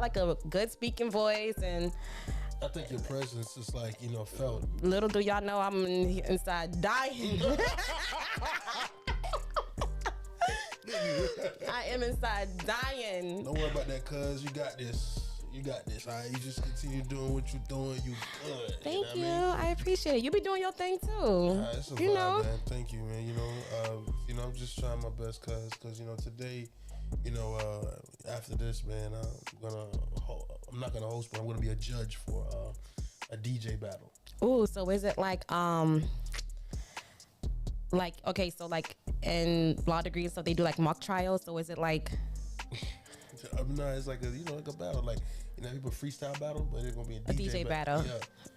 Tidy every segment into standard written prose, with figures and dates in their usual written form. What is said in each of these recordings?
like a good speaking voice, and I think your presence is like, felt. little do y'all know I'm inside dying. I am inside dying. Don't worry about that, cuz you got this. You got this, all right? You just continue doing what you're doing. You good. Thank you. I appreciate it. You be doing your thing too. It's a vibe, man. Thank you, man. I'm just trying my best, cuz today, after this, man, I'm not gonna host, but I'm gonna be a judge for a DJ battle. Ooh, so is it like okay, so like in law degrees and stuff, they do like mock trials. So is it like? No, it's like a battle, like people freestyle battle, but it's gonna be a DJ battle. Yeah.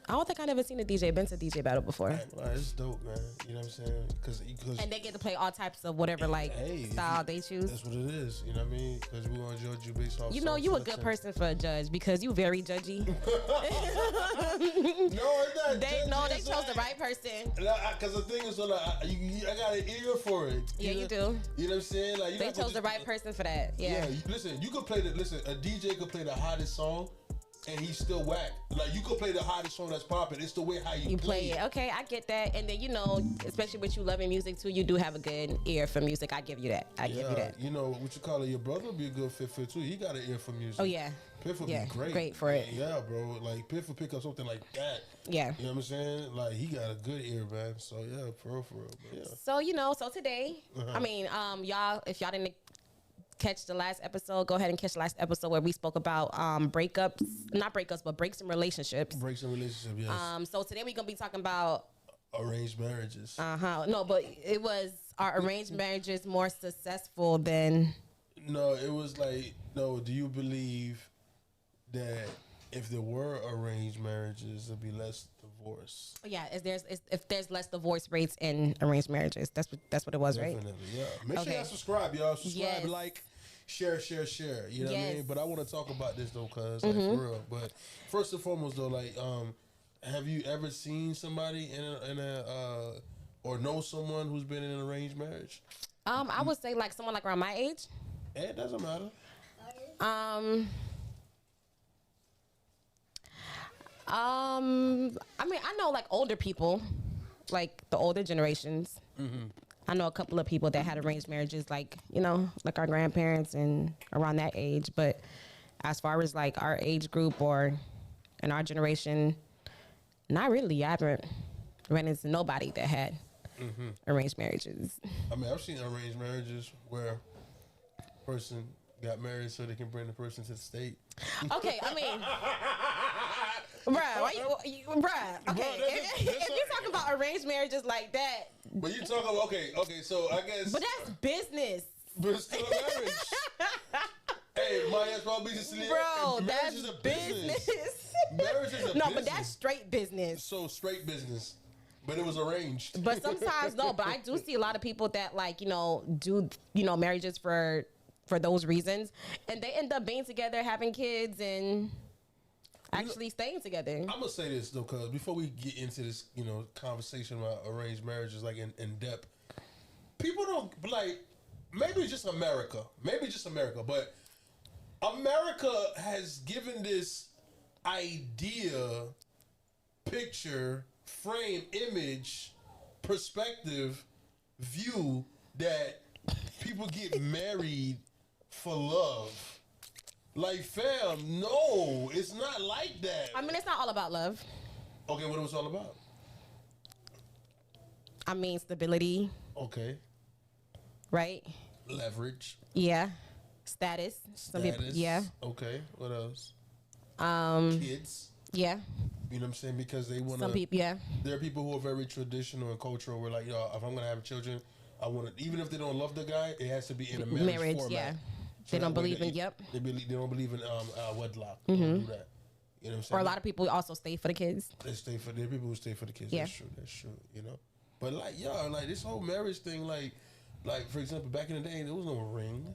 I don't think I never seen a DJ been to DJ battle before. It's dope, man. You know what I'm saying? Because and they get to play all types of whatever style they choose. That's what it is. You know what I mean? Because we're gonna judge you based off. You a good person for a judge because you very judgy. No, it's not. They chose the right person. Because the thing is, I got an ear for it. Yeah, you do. You know what I'm saying? Like they chose the right person for that. Yeah. Listen, you could play a DJ could play the hottest song, and he's still whack. Like you could play the hottest song that's popping. It's the way how you play it. Okay, I get that. And then especially with you loving music too, you do have a good ear for music. I give you that. I give you that. What you call it? Your brother would be a good fit for it too. He got an ear for music. Oh yeah. Piff would be great for it. Yeah, bro. Like Piff would pick up something like that. Yeah. You know what I'm saying? Like he got a good ear, man. So yeah, for real. Yeah. So today, I mean, y'all, if y'all didn't catch the last episode, go ahead and catch the last episode where we spoke about not breakups, but breaks in relationships. Breaks in relationships, yes. So today we're gonna be talking about arranged marriages. No, but it was our arranged marriages more successful than. No, it was like do you believe that if there were arranged marriages, there'd be less divorce? Yeah, if there's less divorce rates in arranged marriages, that's what it was, definitely, right? Yeah. Make sure y'all subscribe, y'all. Subscribe, like, share. You know what I mean? But I want to talk about this though, cause for real. But first and foremost though, like, have you ever seen somebody in a or know someone who's been in an arranged marriage? I would say like someone like around my age. It doesn't matter. I mean, I know like older people, like the older generations. Mm-hmm. I know a couple of people that had arranged marriages, like like our grandparents and around that age. But as far as like our age group or in our generation, not really. I haven't ran into nobody that had arranged marriages. I mean, I've seen arranged marriages where a person got married so they can bring the person to the state. Okay, I mean, bruh. Okay, if you're talking about arranged marriages like that, but you talking about okay. So I guess, but that's business. But it's still a marriage. Hey, my ass probably just bro. That's is a business. Marriage is a business. But that's straight business. So straight business. But it was arranged. But sometimes no. But I do see a lot of people that like do marriages for those reasons, and they end up being together, having kids, and actually staying together. I'm gonna say this though, cause before we get into this, conversation about arranged marriages, like in depth, people don't like. Maybe it's just America. But America has given this idea, picture, frame, image, perspective, view that people get married for love. Like, fam, no, it's not like that. I mean, it's not all about love. Okay, what it was all about? I mean, stability. Okay. Right? Leverage. Yeah. Status. Some people, yeah. Okay, what else? Kids. Yeah. You know what I'm saying? Because they want to. Some people, yeah. There are people who are very traditional and cultural. Where like, if I'm gonna have children, I want to. Even if they don't love the guy, it has to be in a marriage format. Yeah. So they don't believe in. Yep. They don't believe in wedlock. They don't do that. You know what I'm saying? Or a lot of people also stay for the kids. There are people who stay for the kids. Yeah. That's true. But like, like this whole marriage thing, like for example, back in the day, there was no ring.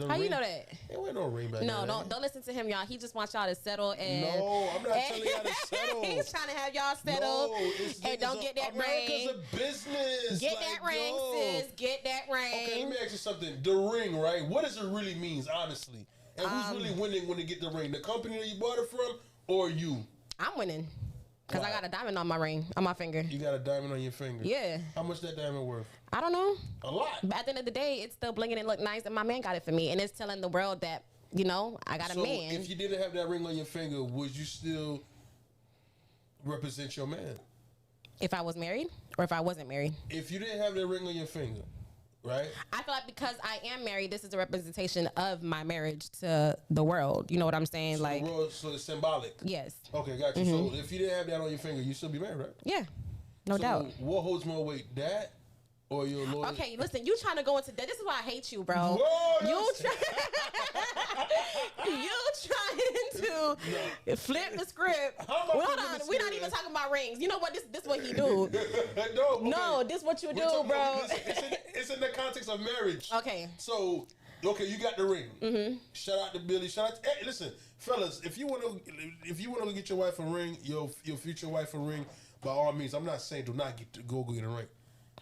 How you know that? There wasn't no ring back then. No, don't listen to him, y'all. He just wants y'all to settle. And no, I'm not telling y'all to settle. He's trying to have y'all settle. No, and don't get that ring. America's a business. Get that ring, sis. Get that ring. Okay, let me ask you something. The ring, right? What does it really mean, honestly? And who's really winning when they get the ring? The company that you bought it from, or you? I'm winning. Because I Wow. got a diamond on my ring, on my finger. You got a diamond on your finger. Yeah. How much that diamond worth? I don't know. A lot. But at the end of the day, it's still blinging and look nice, and my man got it for me. And it's telling the world that, you know, I got a So man. if you didn't have that ring on your finger, would you still represent your man? If I was married or if I wasn't married. If you didn't have that ring on your finger, right? I feel like because I am married, this is a representation of my marriage to the world. You know what I'm saying? So, like, so it's symbolic. yes. Okay, got you. So if you didn't have that on your finger, you still be married, right? Yeah. No So doubt. what holds more weight, that or your loyalty? Okay, listen, you trying to go into that. This is why I hate you, bro. Whoa, you that's- trying to flip the script. How am I Well, hold flipping on, the we're not script? even talking about rings. You know what? This what he do. No, okay. No, this what you We're do, talking bro. about- it's in the context of marriage. Okay. So, okay, you got the ring. Mm-hmm. Shout out to Billy. Shout out. Hey, listen, fellas, if you want to get your wife a ring, your future wife a ring, by all means. I'm not saying do not go get a ring.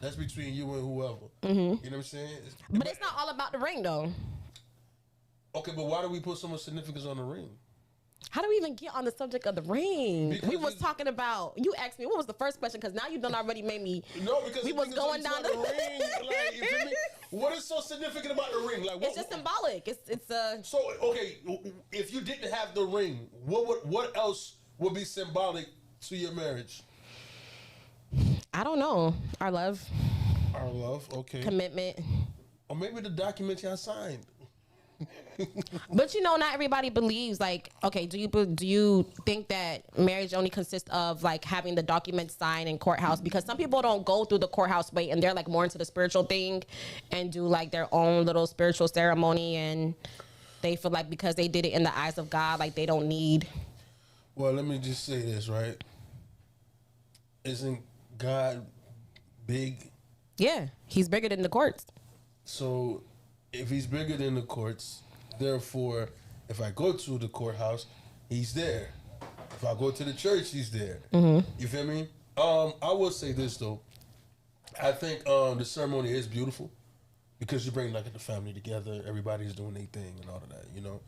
That's between you and whoever. Mm-hmm. You know what I'm saying? But it's not all about the ring, though. Okay, but why do we put so much significance on the ring? How do we even get on the subject of the ring? Because we was talking about. You asked me what was the first question because now you done already made me. No, because we was niggas going talking down about the the ring. Like, you feel me? What is so significant about the ring? Like, what, It's just symbolic. It's a. So okay, if you didn't have the ring, what else would be symbolic to your marriage? I don't know. Our love, Our love, okay, commitment. or maybe the document y'all signed. But you know, not everybody believes. Like, okay, do you think that marriage only consists of like having the documents signed in courthouse? Because some people don't go through the courthouse way, and they're like more into the spiritual thing, and do like their own little spiritual ceremony, and they feel like because they did it in the eyes of God, like they don't need. Well, let me just say this, right? Isn't God big? Yeah, he's bigger than the courts. So if he's bigger than the courts, therefore, if I go to the courthouse, he's there. If I go to the church, he's there. You feel me? I will say this though. I think the ceremony is beautiful because you bring like the family together. Everybody's doing their thing and all of that, you know.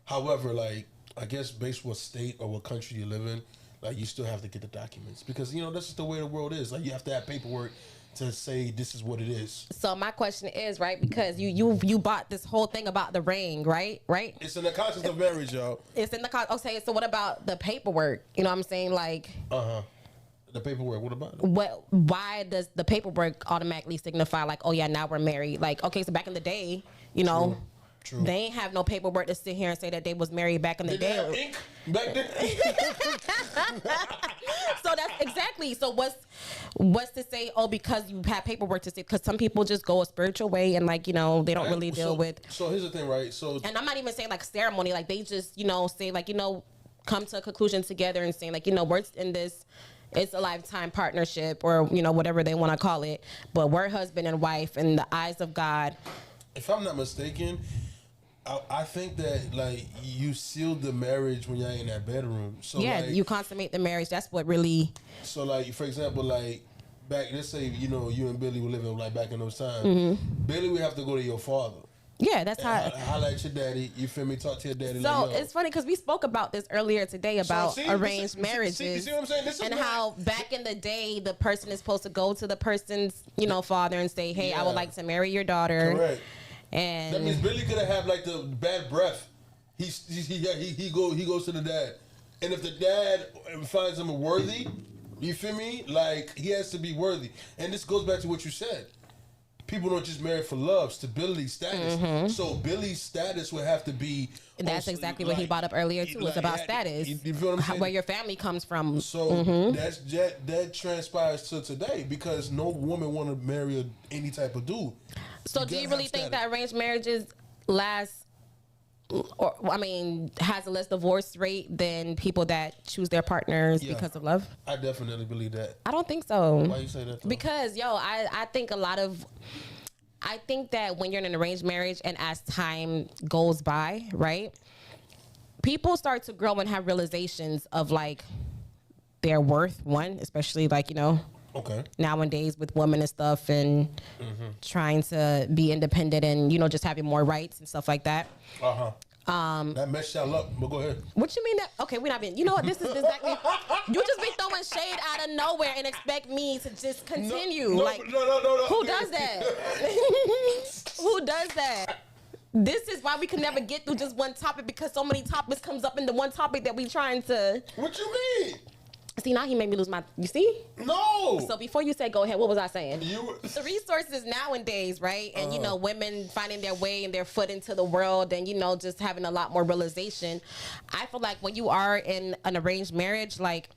However, like I guess based what state or what country you live in, like you still have to get the documents because you know that's just the way the world is. Like you have to have paperwork to say this is what it is. So my question is, right, because you bought this whole thing about the ring, right? It's in the context of marriage, y'all. It's in the okay. So what about the paperwork? You know what I'm saying? Like, The paperwork. What about it? what? Why does the paperwork automatically signify like, oh yeah, now we're married? Like, okay, so back in the day, you know, True. they ain't have no paperwork to sit here and say that they was married back in the Did they have day. ink back then? So that's exactly. So what's to say? Oh, because you have paperwork to say? Because some people just go a spiritual way and like you know they don't really deal with. So here's the thing, right? So And I'm not even saying like ceremony. Like they just you know say like you know come to a conclusion together and saying like you know we're in this. It's a lifetime partnership or you know whatever they want to call it. But we're husband and wife in the eyes of God. if I'm not mistaken, I think that like you sealed the marriage when y'all in that bedroom. So Yeah, like, you consummate the marriage. That's what really. So like for example, like back, let's say you know you and Billy were living like back in those times. Mm-hmm. Billy would have to go to your father. Yeah, that's how. Holla at your daddy. You feel me? Talk to your daddy. So like, yo. it's funny because we spoke about this earlier today about see, arranged see, marriages see what I'm saying? This is and what- how back in the day the person is supposed to go to the person's you know father and say, "Hey, I would Yeah. like to marry your daughter." Correct. And That means Billy could have had like the bad breath. He goes to the dad, and if the dad finds him worthy, you feel me? Like he has to be worthy. And this goes back to what you said. People don't just marry for love, stability, status. So Billy's status would have to be. And that's also, exactly what he brought up earlier too. like, It's about had- status, You feel what I'm saying? where your family comes from. So that transpires to today because no woman want to marry any type of dude. So do gotta you really have think status. that arranged marriages last, or I mean, has a less divorce rate than people that choose their partners Yeah. because of love? I definitely believe that. I don't think so. Why you say that? Though? Because I think I think that when you're in an arranged marriage and as time goes by, right, people start to grow and have realizations of like their worth. One, especially like Okay. nowadays with women and stuff and trying to be independent and just having more rights and stuff like that. That messed y'all up, but go ahead. What you mean that? Okay, we're not being. You know what? This is exactly. You just be throwing shade out of nowhere and expect me to just continue. No. Who does that? Who does that? This is why we can never get through just one topic, because so many topics comes up in the one topic that we trying to. What you mean? See, now he made me lose my. You see? No. So before you said go ahead, what was I saying? You. The resources nowadays, right? And you know, women finding their way and their foot into the world, and you know, just having a lot more realization. I feel like when you are in an arranged marriage, like,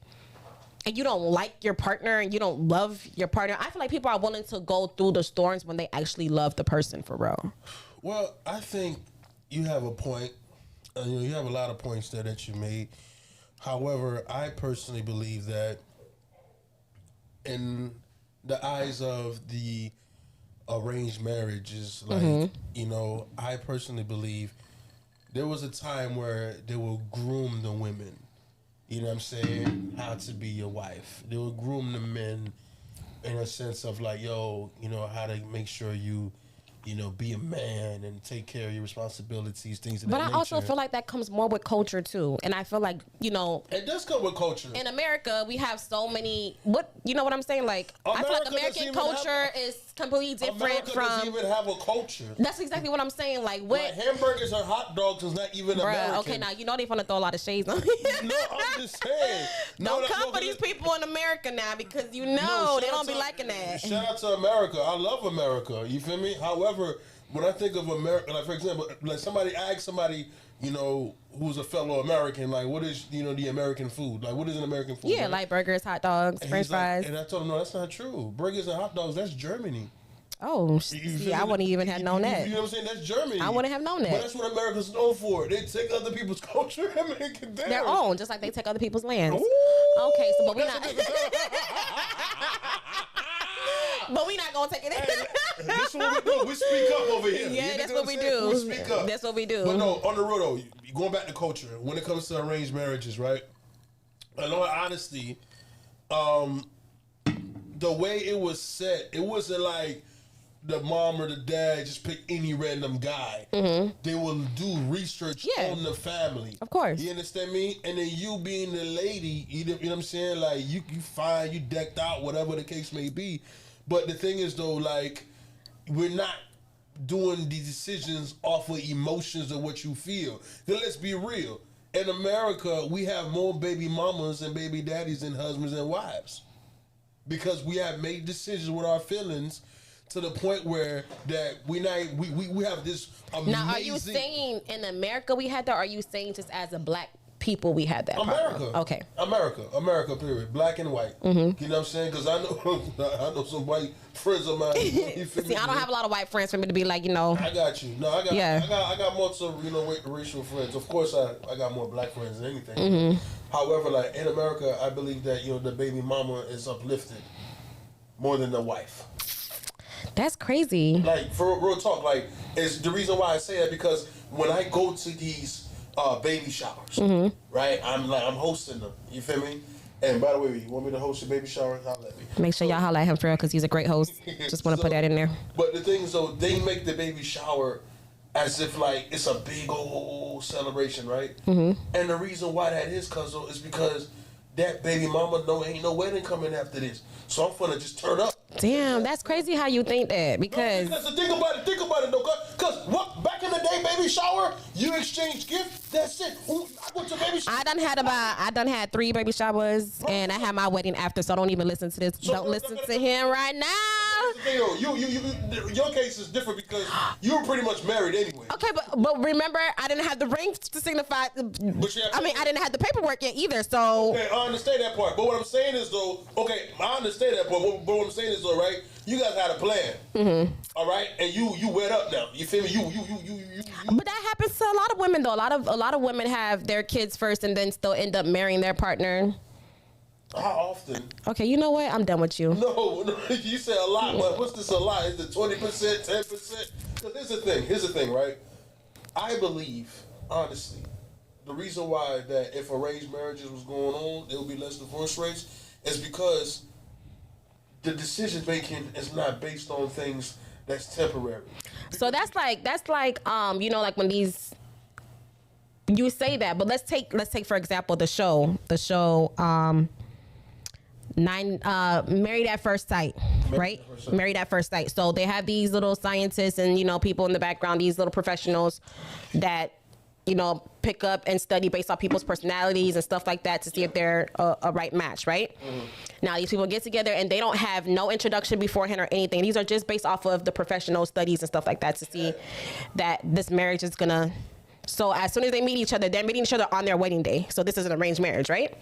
and you don't like your partner and you don't love your partner, I feel like people are willing to go through the storms when they actually love the person for real. Well, I think you have a point. You know, you have a lot of points there that you made. However, I personally believe that in the eyes of the arranged marriages, like, you know, I personally believe there was a time where they will groom the women, you know what I'm saying, how to be your wife. They will groom the men in a sense of like, yo, you know, how to make sure you know, be a man and take care of your responsibilities, things of that nature. But I also feel like that comes more with culture too. And I feel like, you know, it does come with culture. In America, we have so many, you know what I'm saying? Like, I feel like American culture is completely different America from. doesn't even have a culture. That's exactly what I'm saying. Like, what? Like hamburgers or hot dogs is not even American. Okay, now, you know they finna throw a lot of shades on me. No, I'm just saying. Don't come for these people in America now, because you know they don't be liking that. Shout out to America. I love America. You feel me? However, when I think of America, like for example, like somebody asks somebody, you know, who's a fellow American, like, what is, you know, the American food? Like, what is an American food? Yeah, right? like burgers, hot dogs, And French he's like- fries. and I told him, no, that's not true. Burgers and hot dogs, that's Germany. Oh, You see, feel I me? wouldn't even have known that. You know what I'm saying? That's Germany. I wouldn't have known that. But that's what America's known for. They take other people's culture and make it theirs. Their own, just like they take other people's lands. Ooh, Okay, so but we that's not. a different- But we not gonna take it. This is what we do. We speak up over here. Yeah, You that's know what we I'm saying? do. We speak up. That's what we do. But no, on the road though, going back to culture, when it comes to arranged marriages, right? In all honesty, the way it was set, it wasn't like the mom or the dad just pick any random guy. They will do research on the family. Of course. You understand me? And then you being the lady, you know what I'm saying? Like, you fine, you decked out, whatever the case may be. But the thing is, though, like, we're not doing these decisions off of emotions or what you feel. Then let's be real. In America, we have more baby mamas and baby daddies than husbands and wives. Because we have made decisions with our feelings to the point where that we have this amazing... Now, are you saying in America we had that, or are you saying just as a black people we had that America. problem? Okay. America, period. Black and white. You know what I'm saying? Because I know some white friends of mine. You feel See, me? I don't have a lot of white friends for me to be like, you know. I got you. No, I got Yeah. I got more to, you know, racial friends. Of course, I got more black friends than anything. However, like in America, I believe that, you know, the baby mama is uplifted more than the wife. That's crazy. Like, for real talk, like, it's the reason why I say that, because when I go to these baby showers, right, I'm hosting them. You feel me? And by the way, you want me to host your baby shower? Holla at me. Make sure y'all holler at him for real, because he's a great host. Just want to put that in there. But the thing is, though, they make the baby shower as if like it's a big old celebration, right? And the reason why that is, is because that baby mama ain't no wedding coming after this. So I'm gonna just turn up. Damn, that's crazy how you think that, because Because think about it though, because what back in the day, baby shower, you exchange gifts, that's it. Ooh, I went to baby shower. I done had 3 baby showers, and I had my wedding after, so don't even listen to this. Don't listen to him right now. Your case is different because you were pretty much married anyway. Okay, but remember, I didn't have the ring to signify. I didn't have the paperwork yet either, so. Okay, I understand that part. But what I'm saying is, though, okay, I understand that part. But what I'm saying is, though, right? You guys had a plan. All right, and you wed up now. You feel me? You. But that happens to a lot of women, though. A lot of women have their kids first and then still end up marrying their partner. How often? Okay, you know what? I'm done with you. No, you say a lot, but what's this a lot? Is it 20%, 10%? Because here's the thing, right? I believe, honestly, the reason why that if arranged marriages was going on, there would be less divorce rates is because the decision making is not based on things that's temporary. So that's like you know, like when these You say that, but let's take for example the show Married at First Sight, right? Married at First Sight. So they have these little scientists and, you know, people in the background, these little professionals that, you know, pick up and study based on people's personalities and stuff like that to see if they're a right match, right? Now these people get together and they don't have no introduction beforehand or anything. These are just based off of the professional studies and stuff like that to see that this marriage is gonna. So as soon as they meet each other, they're meeting each other on their wedding day. So this is an arranged marriage, right?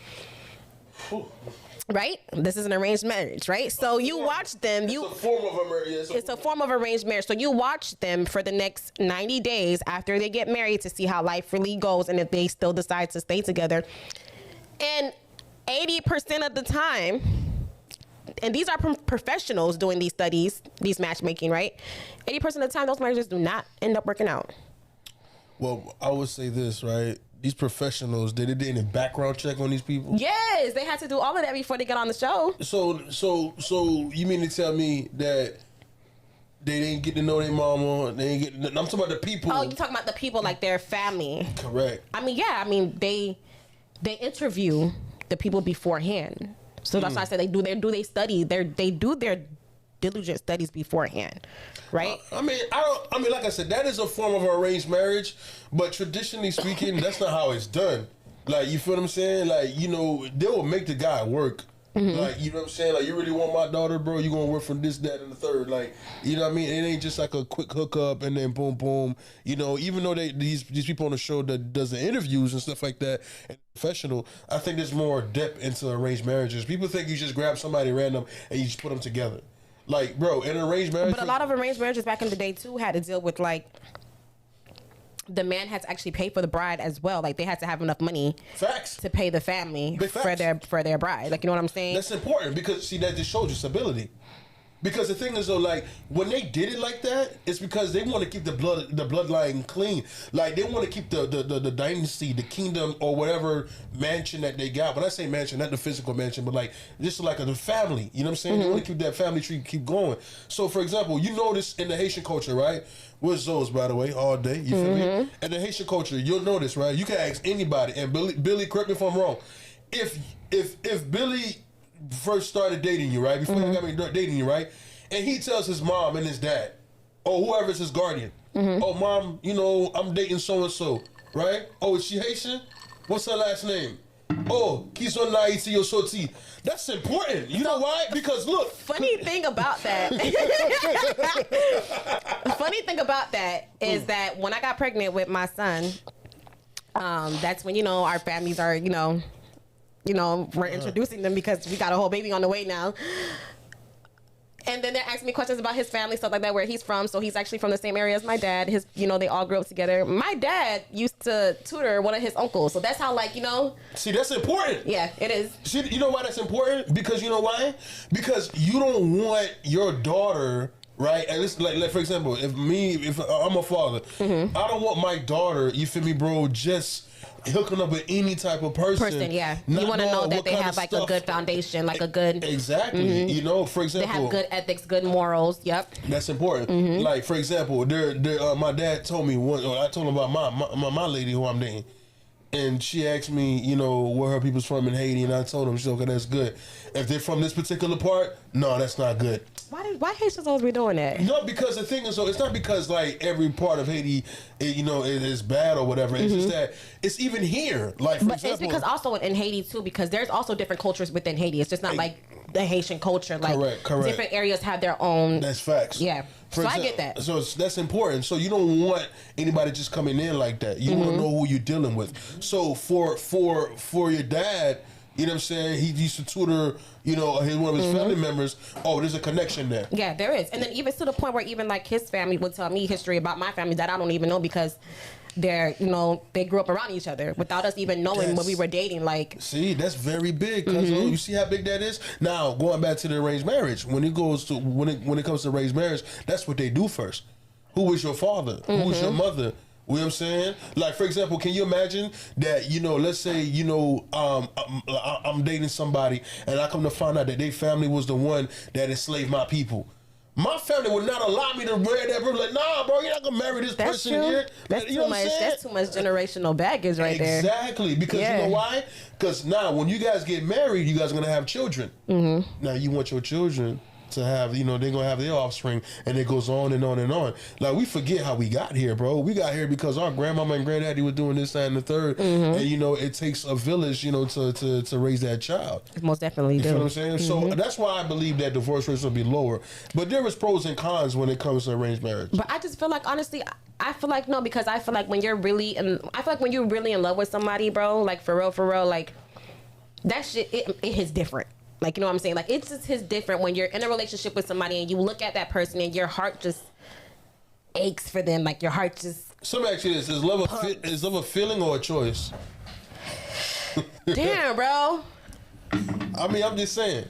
Right? This is an arranged marriage, right? So you watch them. It's a form of a marriage. It's a form of arranged marriage. So you watch them for the next 90 days after they get married to see how life really goes and if they still decide to stay together. And 80% of the time, and these are professionals doing these studies, these matchmaking, right? 80% of the time, those marriages do not end up working out. Well, I would say this, right? These professionals, they did a background check on these people? Yes, they had to do all of that before they got on the show. So you mean to tell me that they didn't get to know their mama? They didn't get. I'm talking about the people. Oh, you're talking about the people, like their family. Correct. I mean, yeah. I mean, they interview the people beforehand. So that's why I said they do their study. They do their diligent studies beforehand, right? I mean, like I said, that is a form of arranged marriage, but traditionally speaking, that's not how it's done. Like, you feel what I'm saying? Like, you know, they will make the guy work. Like, you know what I'm saying? Like, you really want my daughter, bro? You gonna work from this, that, and the third. Like, you know what I mean? It ain't just like a quick hookup and then boom, boom. You know, even though these people on the show that does the interviews and stuff like that, and professional, I think there's more depth into arranged marriages. People think you just grab somebody random and you just put them together. Like, bro, in an arranged marriage. But a lot of arranged marriages back in the day too had to deal with, like, the man had to actually pay for the bride as well. Like, they had to have enough money to pay the family for their bride. Like, you know what I'm saying? That's important because, see, that just shows you stability. Because the thing is, though, like, when they did it like that, it's because they want to keep the bloodline clean. Like, they want to keep the dynasty, the kingdom, or whatever mansion that they got. When I say mansion, not the physical mansion, but like just like the family. You know what I'm saying? They want to keep that family tree keep going. So, for example, you notice in the Haitian culture, right? We're Zoes, by the way, all day. You feel me? And the Haitian culture, you'll notice, right? You can ask anybody, and Billy, correct me if I'm wrong. If Billy first started dating you, right? Before he got me dating you, right? And he tells his mom and his dad, or whoever's his guardian, oh, mom, you know, I'm dating so-and-so, right? Oh, is she Haitian? What's her last name? Oh, Kisona Iti Yosoti. That's important. You know why? Because look. Funny thing about that. Funny thing about that is that when I got pregnant with my son, that's when, you know, our families are, you know, we're introducing them because we got a whole baby on the way now. And then they're asking me questions about his family, stuff like that, where he's from. So he's actually from the same area as my dad. His, you know, they all grew up together. My dad used to tutor one of his uncles. So that's how, like, you know. See, that's important. Yeah, it is. See, you know why that's important? Because you know why? Because you don't want your daughter, right? And it's like for example, if I'm a father, I don't want my daughter, you feel me, bro, just hooking up with any type of person. Yeah. You want to know that they have like a good foundation, like a good. Exactly. You know, for example, they have good ethics, good morals. Yep. That's important. Like, for example, my dad told me I told him about my lady who I'm dating. And she asked me, you know, where her people's from in Haiti, and I told him, she said, okay, that's good. If they're from this particular part, no, that's not good. Why Haitians always be doing that? No, because the thing is, so it's not because like every part of Haiti, you know, is bad or whatever. It's just that it's even here. Like, for example, it's because also in Haiti too, because there's also different cultures within Haiti. It's just not like the Haitian culture. Like, correct. Different areas have their own. That's facts. Yeah. So I get that. So that's important. So you don't want anybody just coming in like that. You want to know who you're dealing with. So for your dad, you know what I'm saying? He used to tutor, you know, one of his family members. Oh, there's a connection there. Yeah, there is. And then even to the point where even like his family would tell me history about my family that I don't even know because they're, you know, they grew up around each other without us even knowing when we were dating. Like, see, that's very big. You see how big that is. Now, going back to the arranged marriage, when it comes to arranged marriage, that's what they do first. Who was your father? Who was your mother? You know what I'm saying? Like, for example, can you imagine that, you know, let's say, you know, I'm dating somebody and I come to find out that their family was the one that enslaved my people. My family would not allow me to marry that person. Like, nah, bro, you're not gonna marry this That's person true. here. That's You too know what much. I'm saying? That's too much generational baggage right there. Exactly, because Yeah. you know why? Because now when you guys get married, you guys are gonna have children. Mm-hmm. Now you want your children to have, you know, they're gonna have their offspring, and it goes on and on and on. Like, we forget how we got here, bro. We got here because our grandmama and granddaddy were doing this, that, and the third, and you know, it takes a village, you know, to raise that child. Most definitely You do. know what I'm saying? So that's why I believe that divorce rates will be lower. But there is pros and cons when it comes to arranged marriage. But I just feel like, honestly, I feel like no, because I feel like when you're really in love with somebody, bro, like for real, like that shit, it is different. Like, you know what I'm saying? Like, it's just his different when you're in a relationship with somebody and you look at that person and your heart just aches for them. Like, your heart just... So let me ask you this. Is love a feeling or a choice? Damn, bro. I mean, I'm just saying.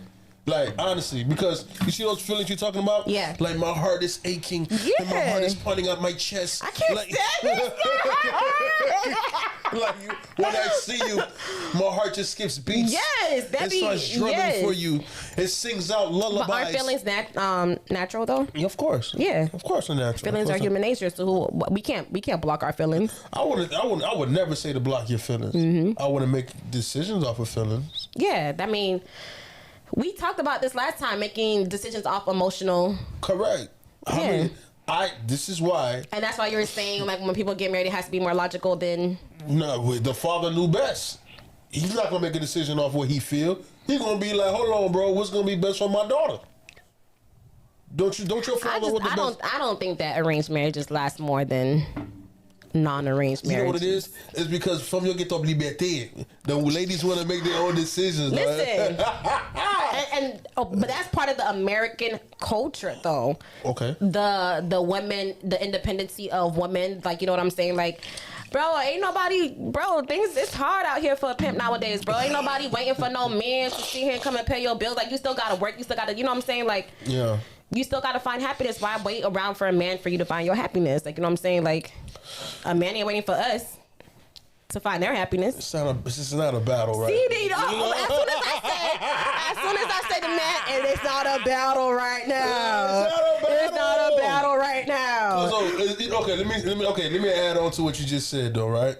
Like, honestly, because you see those feelings you're talking about? Yeah. Like, my heart is aching. And my heart is pounding out my chest. I can't like, stand this. like when I see you, my heart just skips beats. Yes, it starts drumming for you. It sings out lullabies. But aren't feelings natural, though? Yeah, of course. Yeah. Of course they're natural. Feelings are human nature, so we can't block our feelings. I would never say to block your feelings. I want to make decisions off of feelings. Yeah, I mean, we talked about this last time, making decisions off emotional. Correct. Yeah. This is why. And that's why you were saying, like, when people get married, it has to be more logical than... No, the father knew best. He's not gonna make a decision off what he feel. He's gonna be like, hold on, bro, what's gonna be best for my daughter? Don't your father want the best? I don't think that arranged marriages last more than non-arranged marriages. You know what it is? It's because from your get up liberté, the ladies want to make their own decisions. Listen, but that's part of the American culture, though. Okay. The women, the independency of women, like, you know what I'm saying, like. Bro, ain't nobody, it's hard out here for a pimp nowadays, bro. Ain't nobody waiting for no man to sit here and come and pay your bills. Like, you still gotta work, you still gotta, you know what I'm saying? Like, yeah. You still gotta find happiness. Why wait around for a man for you to find your happiness? Like, you know what I'm saying? Like, a man ain't waiting for us to find their happiness. This is not a battle, right? See, as soon as I say the man, and it's not a battle right now. It's not a battle right now. Okay, let me add on to what you just said, though, right?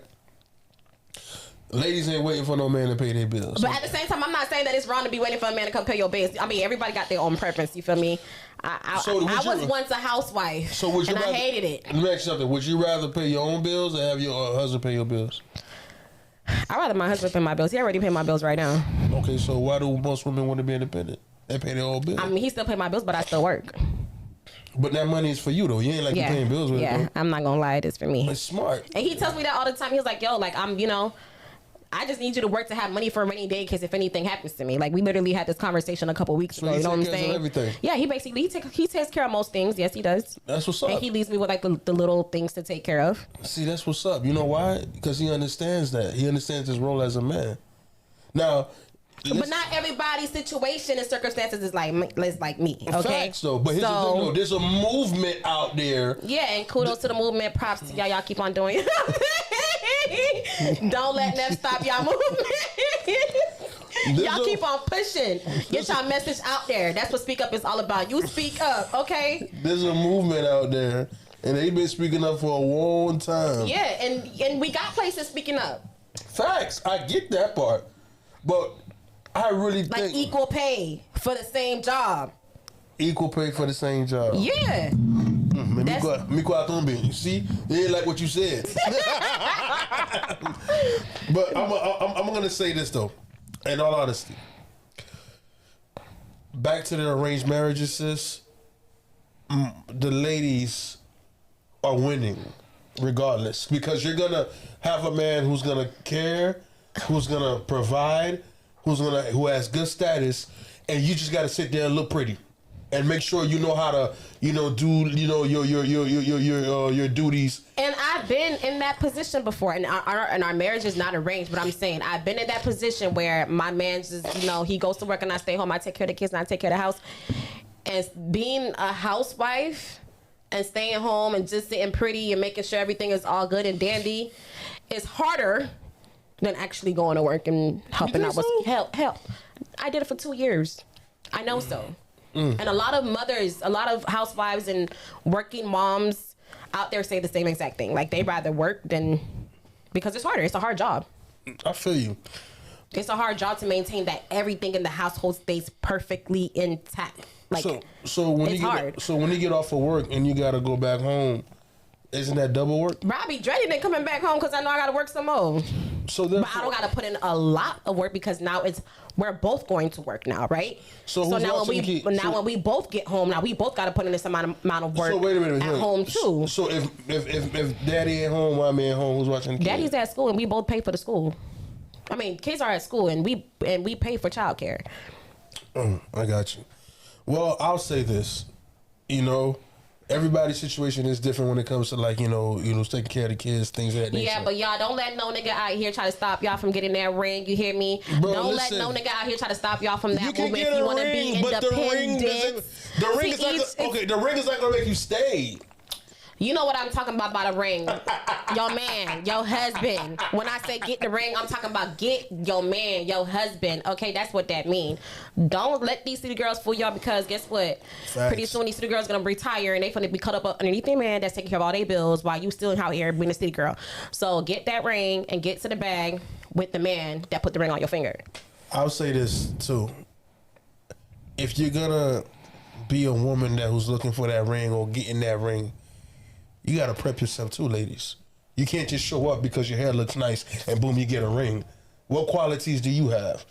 Ladies ain't waiting for no man to pay their bills. But at the same time, I'm not saying that it's wrong to be waiting for a man to come pay your bills. I mean, everybody got their own preference. You feel me? I was once a housewife, and I hated it. Let me ask you something. Would you rather pay your own bills or have your husband pay your bills? I'd rather my husband pay my bills. He already pay my bills right now. Okay, so why do most women want to be independent? They pay their own bills. I mean, he still pay my bills, but I still work. But that money is for you, though. You ain't like you paying bills with it, bro. I'm not gonna lie, it is for me. It's smart. And he tells me that all the time. He's like, yo, like, I just need you to work to have money for a rainy day in case if anything happens to me. Like, we literally had this conversation a couple weeks ago. You know what I'm saying? Everything. Yeah, he basically he takes care of most things. Yes, he does. That's what's up. And he leaves me with like the little things to take care of. See, that's what's up. You know why? Because he understands that. He understands his role as a man. Now, but not everybody's situation and circumstances is like me. Okay, facts though. But there's a movement out there. Yeah, and kudos to the movement. Props to y'all. Y'all keep on doing it. Don't let them stop y'all movement. Y'all keep on pushing. Get y'all message out there. That's what Speak Up is all about. You speak up, okay? There's a movement out there, and they've been speaking up for a long time. Yeah, and we got places speaking up. Facts. I get that part. But I really think... Like equal pay for the same job. Equal pay for the same job. Yeah. You see? They ain't like what you said. But I'm going to say this, though. In all honesty. Back to the arranged marriages, sis. The ladies are winning regardless. Because you're going to have a man who's going to care, who's going to provide, who has good status, and you just got to sit there and look pretty. And make sure you know how to, do, your duties. And I've been in that position before, and our marriage is not arranged. But I'm saying I've been in that position where my man just, he goes to work and I stay home. I take care of the kids and I take care of the house. And being a housewife and staying home and just sitting pretty and making sure everything is all good and dandy is harder than actually going to work and helping out with help. I did it for 2 years. I know so. And a lot of mothers, a lot of housewives and working moms out there say the same exact thing. Like, they rather work than, because it's harder. It's a hard job. I feel you. It's a hard job to maintain that everything in the household stays perfectly intact. Like, so when it's hard. When you get off of work and you gotta go back home, isn't that double work? Bro, I be dreading it coming back home because I know I gotta work some more. So but I don't gotta put in a lot of work because now we're both going to work now, right? So now when we both get home, now we both gotta put in this amount of work at home too. So if daddy at home, mommy at home, who's watching the kids? Daddy's at school and we both pay for the school. I mean, kids are at school and we pay for childcare. I got you. Well, I'll say this, everybody's situation is different when it comes to taking care of the kids, things of that nature. Yeah, but y'all don't let no nigga out here try to stop y'all from getting that ring. You hear me? Bro, don't listen, let no nigga out here try to stop y'all from that you can movement get if you a want to be ring, but independent. the ring is not gonna make you stay. You know what I'm talking about by the ring. Your man, your husband. When I say get the ring, I'm talking about get your man, your husband. Okay, that's what that means. Don't let these city girls fool y'all because guess what? Facts. Pretty soon these city girls gonna retire and they finna be cut up underneath their man that's taking care of all their bills while you still out here being a city girl. So get that ring and get to the bag with the man that put the ring on your finger. I'll say this too. If you're gonna be a woman who's looking for that ring or getting that ring, you gotta prep yourself too, ladies. You can't just show up because your hair looks nice and boom, you get a ring. What qualities do you have?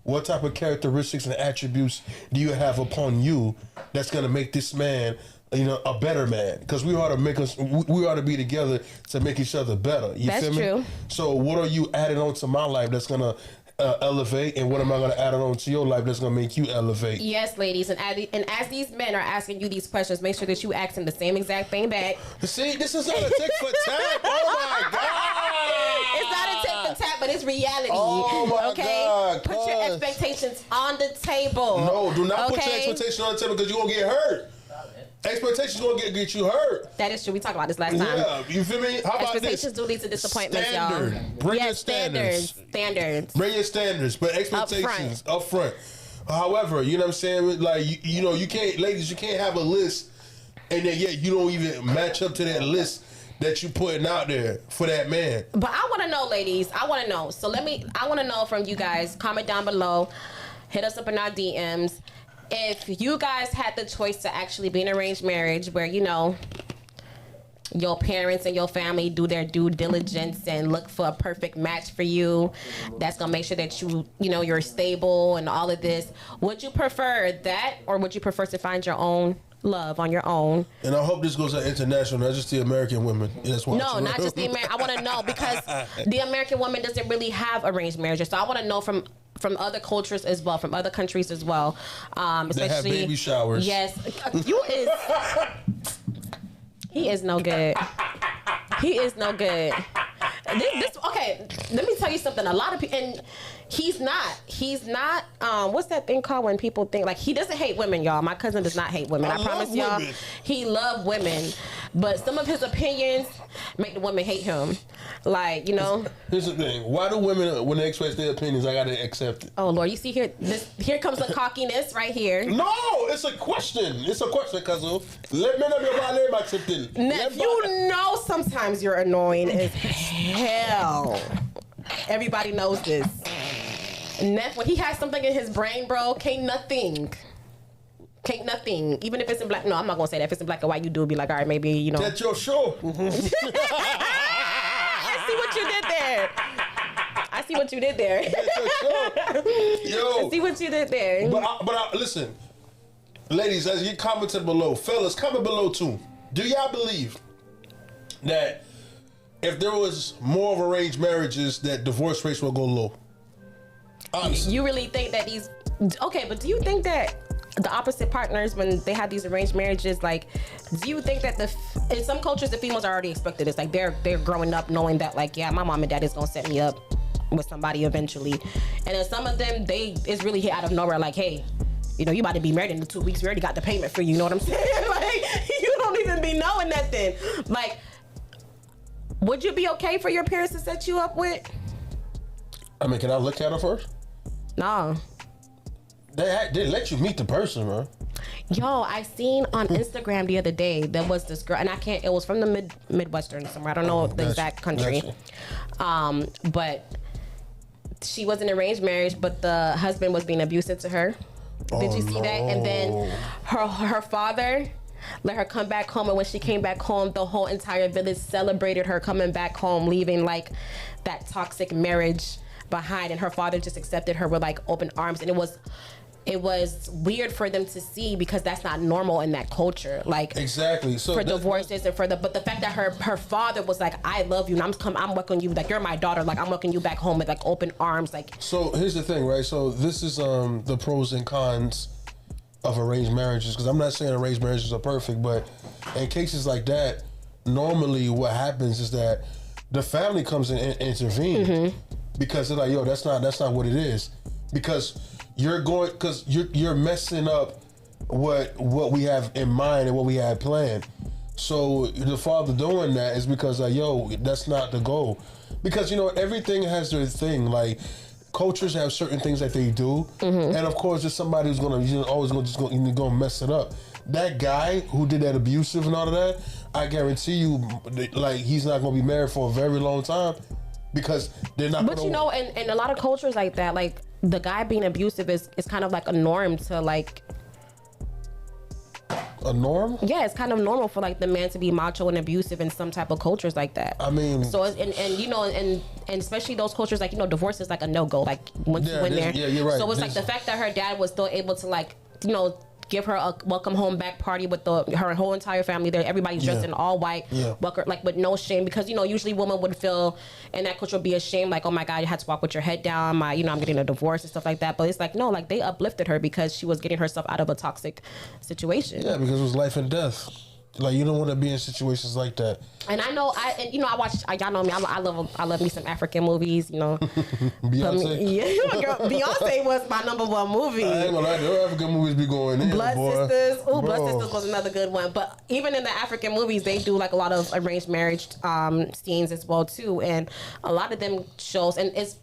What type of characteristics and attributes do you have upon you that's gonna make this man, a better man? Because we ought to be together to make each other better. That's feel me? true. So what are you adding on to my life that's gonna elevate, and what am I going to add on to your life that's going to make you elevate? Yes, ladies, and as these men are asking you these questions, make sure that you ask them the same exact thing back. See, this is not a tick for tat. Oh my God! It's not a tick for tat, but it's reality. Oh my God! Put your expectations on the table. No, do not put your expectations on the table because you're gonna get hurt. Expectations gonna get you hurt. That is true. We talked about this last time. Yeah, you feel me? How about this? Expectations do lead to disappointments, y'all. Bring your standards. Bring your standards, but expectations up front. However, you know what I'm saying? Like you can't, ladies, you can't have a list, and then you don't even match up to that list that you putting out there for that man. But I want to know, ladies. I want to know. So I want to know from you guys. Comment down below. Hit us up in our DMs. If you guys had the choice to actually be in an arranged marriage where, your parents and your family do their due diligence and look for a perfect match for you, that's going to make sure that you're stable and all of this, would you prefer that or would you prefer to find your own love on your own? And I hope this goes to international, not just the American women. No, not just the American. I want to know because the American woman doesn't really have arranged marriages. So I want to know from other cultures as well, from other countries as well. Especially, they have baby showers. Yes. He is no good. He is no good. Okay, let me tell you something. A lot of people, and he's not, what's that thing called when people think, like, he doesn't hate women, y'all. My cousin does not hate women. I promise y'all. He loves women. But some of his opinions make the women hate him. Like, Here's the thing. Why do women, when they express their opinions, I gotta accept it? Oh, Lord. You see here, here comes the cockiness right here. No, it's a question. It's a question, cousin. Let me know about accepting. Neff, sometimes you're annoying as hell. Everybody knows this. Neff, when he has something in his brain, bro, can't nothing. Even if it's in black. No, I'm not gonna say that. If it's in black and white, you do be like, all right, maybe, That's your show. I see what you did there. I see what you did there. Yo. I see what you did there. But listen, ladies, as you commented below, fellas, comment below too. Do y'all believe that if there was more of arranged marriages, that divorce rates will go low? Honestly. You really think that these? Okay, but do you think that the opposite partners, when they have these arranged marriages, like, do you think that in some cultures the females are already expected this? Like, they're growing up knowing that, like, yeah, my mom and dad is gonna set me up with somebody eventually, and then some of them it's really hit out of nowhere, like, hey, you about to be married in 2 weeks. We already got the payment for you. You know what I'm saying? Like, you don't even be knowing nothing. Like, would you be okay for your parents to set you up with? I mean, can I look at her first? No. They let you meet the person, bro. Yo, I seen on Instagram the other day there was this girl, and I can't. It was from the Midwestern somewhere. I don't know the exact country. But she was in an arranged marriage, but the husband was being abusive to her. Did you see that? And then her father let her come back home, and when she came back home, the whole entire village celebrated her coming back home, leaving like that toxic marriage behind, and her father just accepted her with like open arms. And it was weird for them to see, because that's not normal in that culture. Like exactly. So for divorces and but the fact that her father was like, I love you, and I'm welcoming you, like you're my daughter, like I'm welcoming you back home with like open arms. Like, so here's the thing, right? So this is the pros and cons of arranged marriages, because I'm not saying arranged marriages are perfect, but in cases like that, normally what happens is that the family comes in and intervene, because they're like, yo, that's not what it is, because you're messing up what we have in mind and what we had planned. So the father doing that is because like, yo, that's not the goal, because everything has their thing. Like cultures have certain things that they do, and of course there's somebody who's gonna mess it up. That guy who did that abusive and all of that, I guarantee you, like he's not gonna be married for a very long time, because they're not. But in a lot of cultures like that, like the guy being abusive is kind of like a norm to like. A norm? Yeah, it's kind of normal for like the man to be macho and abusive in some type of cultures like that. I mean, so and especially those cultures, like divorce is like a no go. Like once you win there, yeah, you're right. So it's like the fact that her dad was still able to like give her a welcome home back party with her whole entire family there. Everybody's dressed in all white, like with no shame, because usually women would feel in that culture be ashamed, like, oh my God, you had to walk with your head down. I'm getting a divorce and stuff like that. But it's like no, like they uplifted her because she was getting herself out of a toxic situation. Yeah, because it was life and death. Like you don't want to be in situations like that. And I know, I watch. Y'all know me. I love me some African movies. Beyonce. Girl, Beyonce was my #1 movie. I ain't gonna lie, the African movies be going in. Blood boy. Sisters. Ooh, Blood Sisters was another good one. But even in the African movies, they do like a lot of arranged marriage scenes as well too, and a lot of them shows, and it's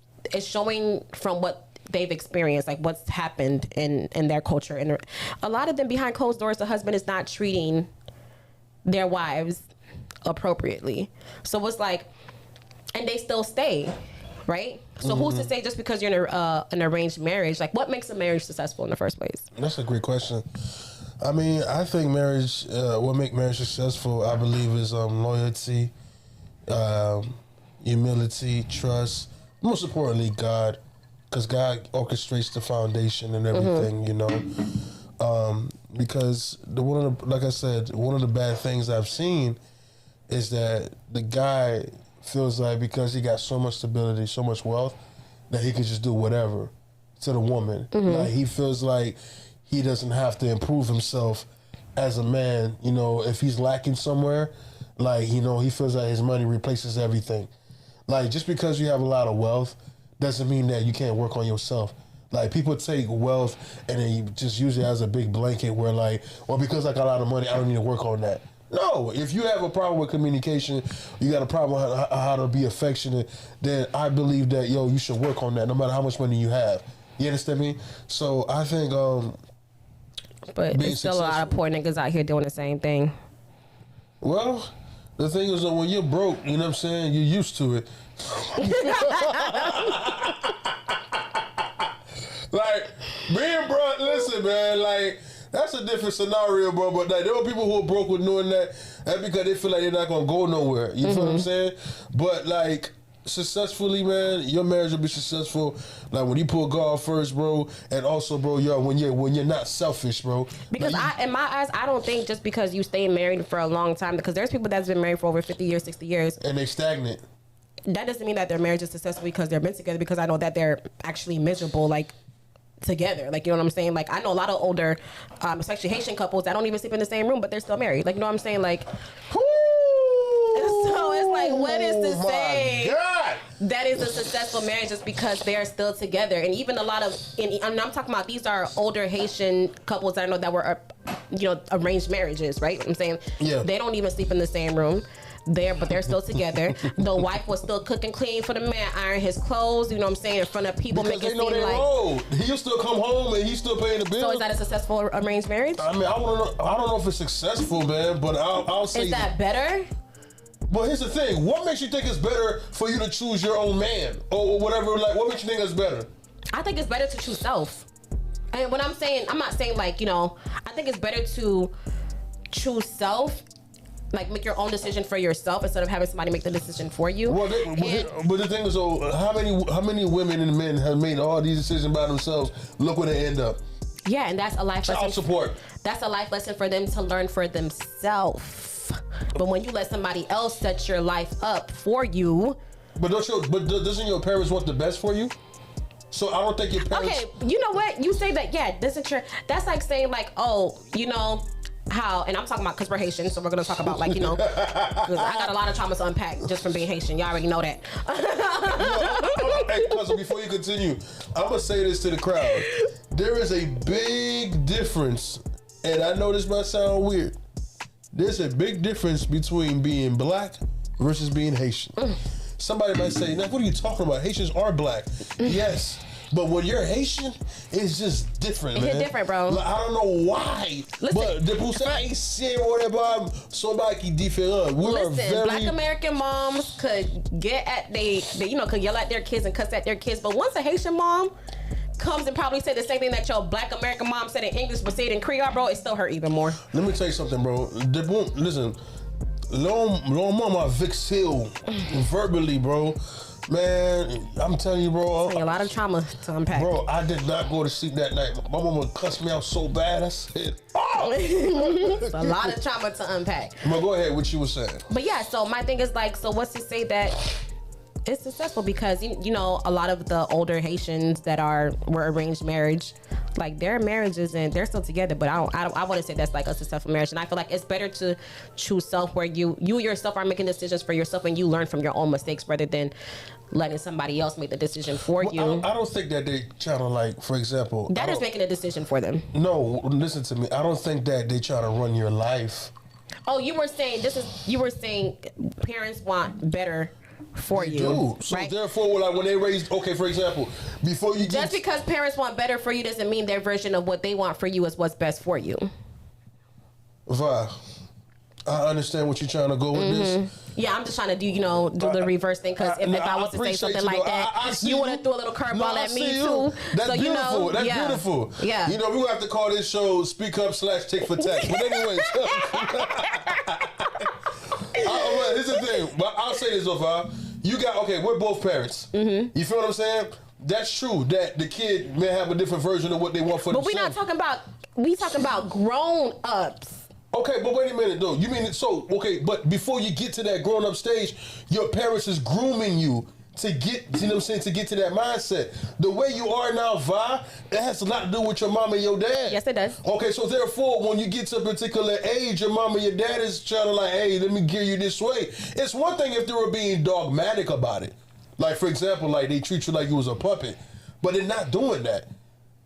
showing from what they've experienced, like what's happened in their culture, and a lot of them behind closed doors, the husband is not treating their wives appropriately. So it's like, and they still stay, right? So who's to say just because you're in an arranged marriage, like what makes a marriage successful in the first place? That's a great question. I mean, I think marriage, what makes marriage successful, I believe, is loyalty, humility, trust, most importantly, God, because God orchestrates the foundation and everything, because like I said, one of the bad things I've seen is that the guy feels like because he got so much stability, so much wealth, that he can just do whatever to the woman. Like he feels like he doesn't have to improve himself as a man. If he's lacking somewhere, like he feels like his money replaces everything. Like just because you have a lot of wealth doesn't mean that you can't work on yourself. Like people take wealth and then you just use it as a big blanket where like, well, because I got a lot of money, I don't need to work on that. No, if you have a problem with communication, you got a problem with how to be affectionate, then I believe that, you should work on that no matter how much money you have. You understand me? So I think, but there's still a lot of poor niggas out here doing the same thing. Well, the thing is that when you're broke, you know what I'm saying, you're used to it. Like, being broke, listen, man, like, that's a different scenario, bro. But like, there are people who are broke with knowing that. That's because they feel like they're not going to go nowhere. You feel what I'm saying? But like, successfully, man, your marriage will be successful. Like, when you put God first, bro. And also, bro, when you're not selfish, bro. Because in my eyes, I don't think just because you stay married for a long time, because there's people that's been married for over 50 years, 60 years. And they stagnant. That doesn't mean that their marriage is successful because they've been together, because I know that they're actually miserable, like, together. Like, you know what I'm saying? Like, I know a lot of older, especially Haitian couples that don't even sleep in the same room, but they're still married. Like, you know what I'm saying? Like, so it's like, what is to say that is a successful marriage just because they're still together? And even a lot of, I'm talking about, these are older Haitian couples that I know that were, arranged marriages, right? I'm saying, they don't even sleep in the same room. there, but they're still together. The wife was still cooking clean for the man, iron his clothes, you know what I'm saying, in front of people, Because making they know it seem they like. roll. He'll still come home and he's still paying the bills. So is that a successful arranged marriage? I mean, I don't know if it's successful, man, but I'll say. Is that better? But here's the thing: what makes you think it's better for you to choose your own man or whatever? Like, what makes you think it's better? I think it's better to choose self. And when I'm saying, I'm not saying like, I think it's better to choose self, like make your own decision for yourself instead of having somebody make the decision for you. Well, but the thing is, how many women and men have made all these decisions by themselves? Look where they end up. Yeah, and that's a life lesson. Child support. That's a life lesson for them to learn for themselves. But when you let somebody else set your life up for you. But doesn't your parents want the best for you? So I don't think your parents. Okay, you know what? You say that, yeah, this is true. That's like saying like, oh, how, and I'm talking about because we're Haitian, so we're gonna talk about like, 'cause I got a lot of trauma to unpack just from being Haitian. Y'all already know that. Hey, cousin, before you continue, I'm gonna say this to the crowd. There is a big difference, and I know this might sound weird. There's a big difference between being black versus being Haitian. Somebody might say, now, what are you talking about? Haitians are black. Yes. But when you're Haitian, it's just different, man. It's different, bro. Like, I don't know why. Listen, but de pour ça, Haïtien or whatever, somebody qui différent. We are very... Black American moms could get at could yell at their kids and cuss at their kids. But once a Haitian mom comes and probably say the same thing that your Black American mom said in English, but say it in Creole, bro, it still hurt even more. Let me tell you something, bro. Listen, long mama vexé verbally, bro. Man, I'm telling you, bro. A lot of trauma to unpack. Bro, I did not go to sleep that night. My mama cussed me out so bad. I said, oh! It's a lot of trauma to unpack. Well, go ahead, what you were saying. But yeah, so my thing is like, so what's to say that it's successful? Because, a lot of the older Haitians that were arranged marriage, like their marriages and they're still together, but I wouldn't say that's like a successful marriage. And I feel like it's better to choose self where you yourself are making decisions for yourself and you learn from your own mistakes rather than letting somebody else make the decision for you. I don't think that they try to, like, for example... That is making a decision for them. No, listen to me. I don't think that they try to run your life. Oh, you were saying parents want better for you. Do. So right? therefore, like when they raise, okay, for example, before you just because parents want better for you doesn't mean their version of what they want for you is what's best for you. Vi, I understand what you're trying to go with this. Yeah, I'm just trying to do the reverse thing because if I was to say something like that, you would have threw a little curveball at me too. That's so, beautiful. That's yeah. beautiful. Yeah. We're going to have to call this show Speak Up / Tick for Tack. But anyways. Here's the thing. I'll say this, Vi. We're both parents. Mm-hmm. You feel what I'm saying? That's true that the kid may have a different version of what they want for themselves. But we're not talking about, we talking about grown-ups. Okay, but wait a minute though. You mean but before you get to that grown up stage, your parents is grooming you to get, to get to that mindset. The way you are now, Vi, it has a lot to do with your mom and your dad. Yes, it does. Okay, so therefore, when you get to a particular age, your mom and your dad is trying to like, hey, let me gear you this way. It's one thing if they were being dogmatic about it. Like, for example, like they treat you like you was a puppet, but they're not doing that.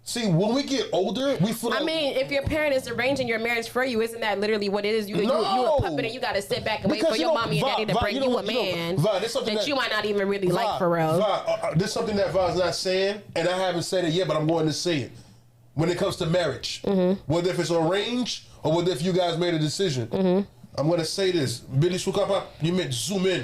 See, when we get older, we feel like... I mean, if your parent is arranging your marriage for you, isn't that literally what it is? You a puppet and you got to sit back and wait for your mommy and daddy to bring you a man that you might not even really like for real. There's something that Va's not saying, and I haven't said it yet, but I'm going to say it. When it comes to marriage, whether if it's arranged or whether if you guys made a decision, I'm going to say this. Billy Shukapa, you meant zoom in.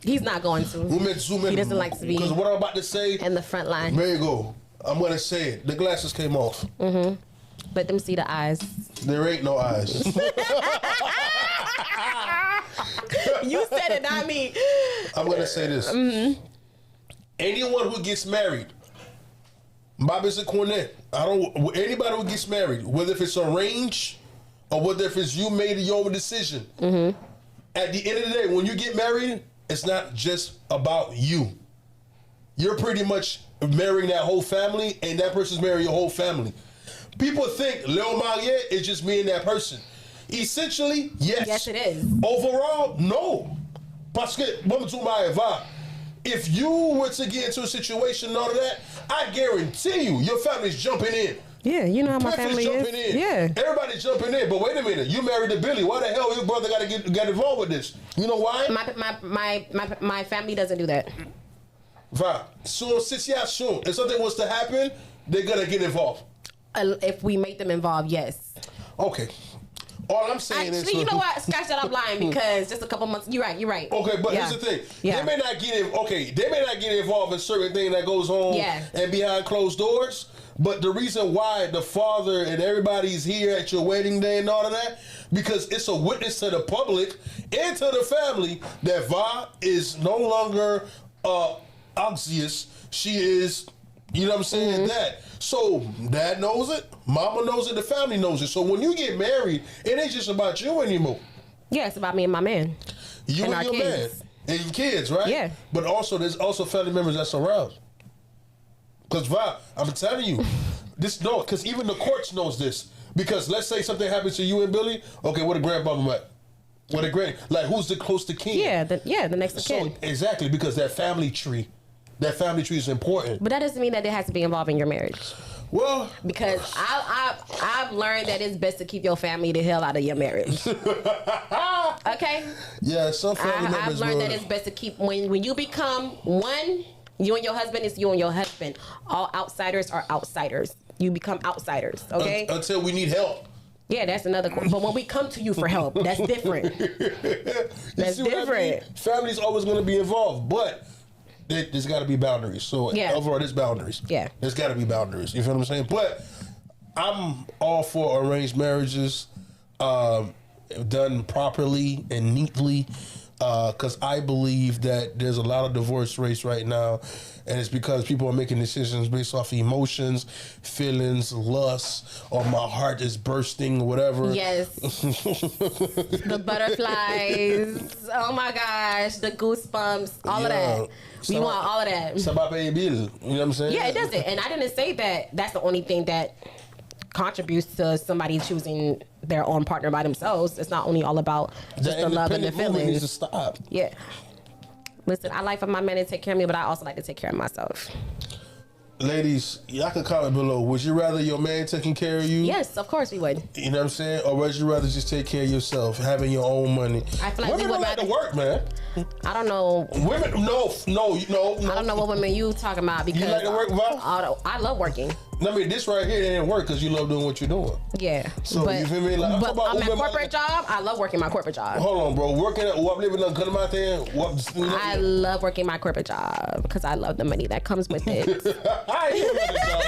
He's not going to. Who meant zoom in? He doesn't like to be because what I'm about to say... in the front line. There you go. I'm going to say it. The glasses came off. Let them see the eyes. There ain't no eyes. You said it, not me. I'm going to say this. Anyone who gets married, anybody who gets married, whether if it's arranged or whether if it's you made your own decision, at the end of the day, when you get married, it's not just about you. You're pretty much marrying that whole family, and that person's marrying your whole family. People think Leo Marier is just me and that person. Essentially, yes. Yes, it is. Overall, no. Parce que, if you were to get into a situation and all of that, I guarantee you, your family's jumping in Yeah, you know how my Breakfast family jumping is. in. Yeah. Everybody's jumping in, but wait a minute. You married to Billy. Why the hell your brother got to get involved with this? You know why? My family doesn't do that. Va. Soon, soon. If something was to happen, they're going to get involved. If we make them involved, yes. Okay. All I'm saying is... Actually, you know what? Scratch that, I'm lying because just a couple months... You're right. Okay, but Yeah. here's the thing. Yeah. They may not get involved in certain things that goes on Yeah. and behind closed doors, but the reason why the father and everybody's here at your wedding day and all of that, because it's a witness to the public and to the family that Va is no longer anxious. She is, you know what I'm saying, Mm-hmm. that. So dad knows it, mama knows it, the family knows it. So when you get married, it ain't just about you anymore. Yeah, it's about me and my man. You And and our your kids. man. And your kids, right? Yeah. But also, there's also family members that's around. Because, Va, I'm telling you, because even the courts knows this. Because let's say something happens to you and Billy, okay, where the grandmama at? Where the who's the close to kin? Yeah, the next of kin. Exactly, because that family tree is important. But that doesn't mean that it has to be involved in your marriage. Well, Because I've learned that it's best to keep your family the hell out of your marriage. Okay? yeah, some family members I've learned that it's best to keep when you become one, you and your husband is you and your husband. All outsiders are outsiders. You become outsiders, okay? Until we need help. Yeah, that's another. But when we come to you for help, that's different. That's See what I mean? different. Family's always going to be involved, but there's got to be boundaries. So Yeah. overall, there's boundaries. Yeah. There's got to be boundaries. You feel what I'm saying? But I'm all for arranged marriages, done properly and neatly, because I believe that there's a lot of divorce rates right now, and it's because people are making decisions based off emotions, feelings, lust, or my heart is bursting, or whatever. Yes. The butterflies. Oh my gosh. The goosebumps. All of that. We want all of that. Sabah pay bill. You know what I'm saying? Yeah, it doesn't. And I didn't say that that's the only thing that contributes to somebody choosing their own partner by themselves. It's not only all about just the love and the independent movement needs to feelings. stop. Yeah. Listen, I like for my men to take care of me, but I also like to take care of myself. Ladies, y'all can comment below. Would you rather your man taking care of you? Yes, of course we would. You know what I'm saying? Or would you rather just take care of yourself, having your own money? I feel like women we would don't like to rather- work, man. I don't know. Women, no. I don't know what women you talking about because like to work, Val? I love working. I mean, this right here didn't work because you love doing what you're doing. Yeah. So, but, you feel me? Like, I'm but talking about I'm at women- corporate job. I love working my corporate job. Hold on, bro. Working at what? Living on Gunamate? I love working my corporate job because I love the money that comes with it. I ain't hear about the job.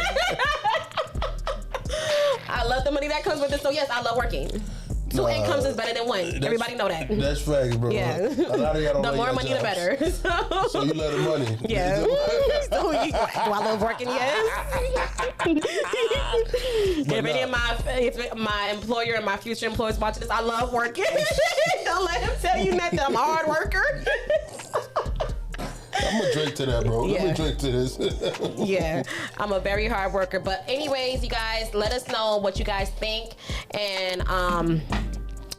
I love the money that comes with it. So yes, I love working. Two incomes is better than one. Everybody know that. That's facts, bro. Yeah. A lot of y'all don't The like more your money, jobs. the better. So you love the money. Yeah. So do I love working? Yes. If my employer and my future employers watching this, I love working. Don't let him tell you nothing. I'm a hard worker. I'm gonna drink to that, bro. Let me Yeah. drink to this. Yeah, I'm a very hard worker. But anyways, you guys, let us know what you guys think, and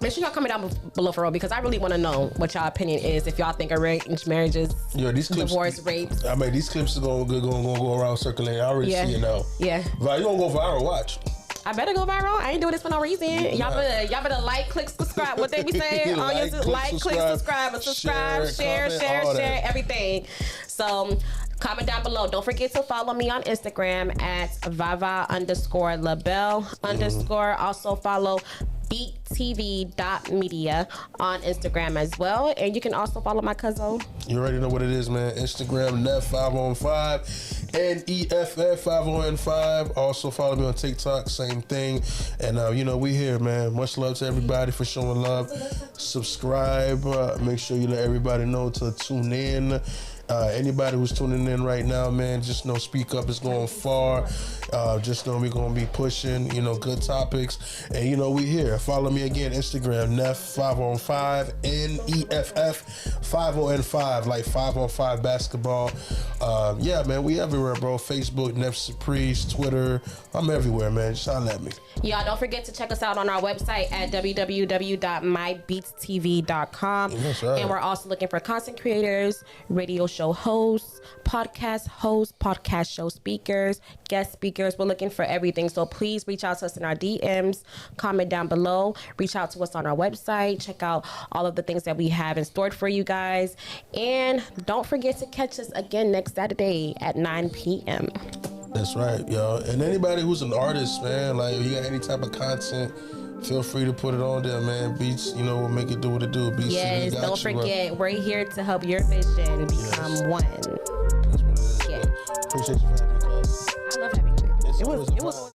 make sure y'all comment down below for real because I really want to know what y'all opinion is. If y'all think arranged marriages, Yo, these clips, divorce, rapes. I mean, these clips are gonna go around circulating. I already Yeah. see it now. Yeah, Right, you gonna go viral? Watch. I better go viral. I ain't doing this for no reason. Y'all better like, click, subscribe. What they be saying on Like, YouTube? click, Like, click, subscribe, subscribe, share, comment, all that. everything. So comment down below. Don't forget to follow me on Instagram at Vava_LaBelle_. Also follow BeatTV.media on Instagram as well. And you can also follow my cousin. You already know what it is, man. Instagram, Neff5on5, NEFF5on5. Also follow me on TikTok, same thing. And we here, man. Much love to everybody for showing love. Subscribe. Make sure you let everybody know to tune in. Anybody who's tuning in right now, man, just know Speak Up is going far. Just know we're going to be pushing, good topics. And, we here. Follow me again, Instagram, Neff5on5, NEFF5on5, like 5on5 basketball. Yeah, man, we everywhere, bro. Facebook, Neff Surprise, Twitter. I'm everywhere, man. Just holler at me. Y'all don't forget to check us out on our website at www.mybeatstv.com. That's right. And we're also looking for content creators, radio show hosts, podcast show speakers, guest speakers. We're looking for everything. So please reach out to us in our DMs, comment down below, reach out to us on our website, check out all of the things that we have in store for you guys. And don't forget to catch us again next Saturday at 9 p.m. That's right, y'all. And anybody who's an artist, man, like if you got any type of content, feel free to put it on there, man. Beats, you know, we'll make it do what it do. Beats, yes, don't forget, we're here to help your vision become one. That's what it is. Yeah. Appreciate you for having me, guys. I love having you. It's It always was. a vibe.